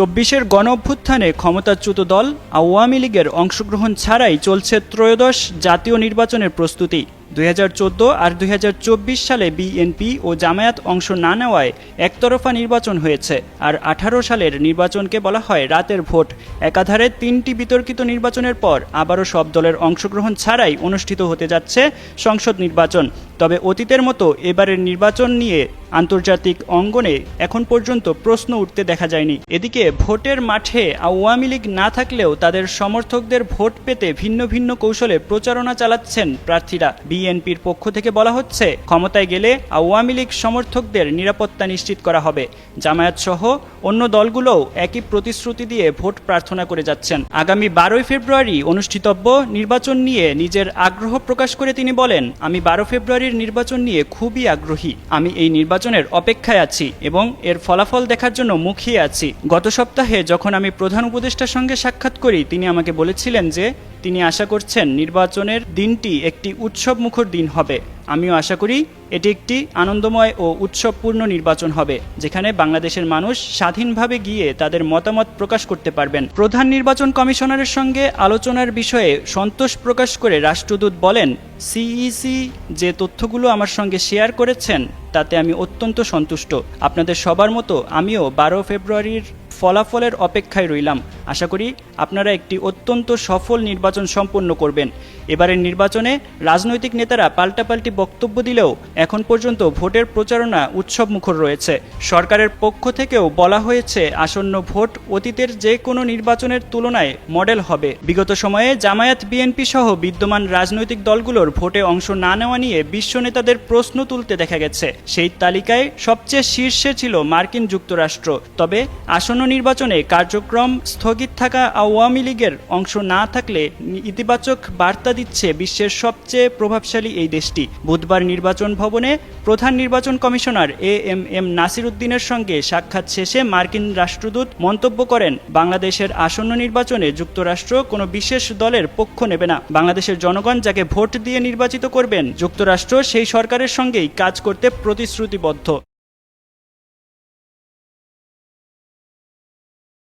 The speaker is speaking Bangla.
২৪-এর গণঅভ্যুত্থানে ক্ষমতাচ্যুত দল আওয়ামী লীগের অংশগ্রহণ ছাড়াই চলছে ত্রয়োদশ জাতীয় নির্বাচনের প্রস্তুতি। ২০১৪ আর ২০২৪ সালে বিএনপি ও জামায়াত অংশ না নেওয়ায় একতরফা নির্বাচন হয়েছে, আর ১৮ সালের নির্বাচনকে বলা হয় রাতের ভোট। একাধারে ৩টি বিতর্কিত নির্বাচনের পর আবারও সব দলের অংশগ্রহণ ছাড়াই অনুষ্ঠিত হতে যাচ্ছে সংসদ নির্বাচন। তবে অতীতের মতো এবারের নির্বাচন নিয়ে আন্তর্জাতিক অঙ্গনে এখন পর্যন্ত প্রশ্ন উঠতে দেখা যায়নি। এদিকে ভোটের মাঠে আওয়ামী লীগ না থাকলেও তাদের সমর্থকদের ভোট পেতে ভিন্ন ভিন্ন কৌশলে প্রচারণা চালাচ্ছেন প্রার্থীরা। বিএনপির পক্ষ থেকে বলা হচ্ছে, ক্ষমতায় গেলে আওয়ামী লীগ সমর্থকদের নিরাপত্তা নিশ্চিত করা হবে। জামায়াত সহ অন্য দলগুলোও একই প্রতিশ্রুতি দিয়ে ভোট প্রার্থনা করে যাচ্ছেন। আগামী 12 ফেব্রুয়ারি অনুষ্ঠিতব্য নির্বাচন নিয়ে নিজের আগ্রহ প্রকাশ করে তিনি বলেন, আমি 12 ফেব্রুয়ারির নির্বাচন নিয়ে খুবই আগ্রহী। আমি এই নির্বাচনের অপেক্ষায় আছি এবং এর ফলাফল দেখার জন্য মুখিয়ে আছি। গত সপ্তাহে যখন আমি প্রধান উপদেষ্টার সঙ্গে সাক্ষাৎ করি, তিনি আমাকে বলেছিলেন যে তিনি আশা করছেন নির্বাচনের দিনটি একটি উৎসবমুখর দিন হবে। আমিও আশা করি এটি একটি আনন্দময় ও উৎসবপূর্ণ নির্বাচন হবে, যেখানে বাংলাদেশের মানুষ স্বাধীনভাবে গিয়ে তাদের মতামত প্রকাশ করতে পারবেন। প্রধান নির্বাচন কমিশনারের সঙ্গে আলোচনার বিষয়ে সন্তোষ প্রকাশ করে রাষ্ট্রদূত বলেন, সিইসি যে তথ্যগুলো আমার সঙ্গে শেয়ার করেছেন তাতে আমি অত্যন্ত সন্তুষ্ট। আপনাদের সবার মতো আমিও 12 ফেব্রুয়ারির ফলাফলের অপেক্ষায় রইলাম। আশা করি আপনারা একটি অত্যন্ত সফল নির্বাচন সম্পন্ন করবেন। এবারের নির্বাচনে রাজনৈতিক নেতারা পাল্টাপাল্টি বক্তব্য দিলেও এখন পর্যন্ত ভোটের প্রচারণা উৎসবমুখর রয়েছে। সরকারের পক্ষ থেকেও বলা হয়েছে, আসন্ন ভোট অতীতের যে কোনো নির্বাচনের তুলনায় মডেল হবে। বিগত সময়ে জামায়াত, বিএনপি সহ বিদ্যমান রাজনৈতিক দলগুলোর ভোটে অংশ না নেওয়া নিয়ে বিশ্ব নেতাদের প্রশ্ন তুলতে দেখা গেছে। সেই তালিকায় সবচেয়ে শীর্ষে ছিল মার্কিন যুক্তরাষ্ট্র। তবে আসন্ন নির্বাচনে কার্যক্রম স্থগিত থাকা আওয়ামী লীগের অংশ না থাকলে ইতিবাচক বার্তা দিচ্ছে বিশ্বের সবচেয়ে প্রভাবশালী এই দেশটি। বুধবার নির্বাচন ভবনে প্রধান নির্বাচন কমিশনার এএমএম নাসির উদ্দিনের সঙ্গে সাক্ষাৎ শেষে মার্কিন রাষ্ট্রদূত মন্তব্য করেন, বাংলাদেশের আসন্ন নির্বাচনে যুক্তরাষ্ট্র কোনো বিশেষ দলের পক্ষ নেবে না। বাংলাদেশের জনগণ যাকে ভোট দিয়ে নির্বাচিত করবেন, যুক্তরাষ্ট্র সেই সরকারের সঙ্গেই কাজ করতে প্রতিশ্রুতিবদ্ধ।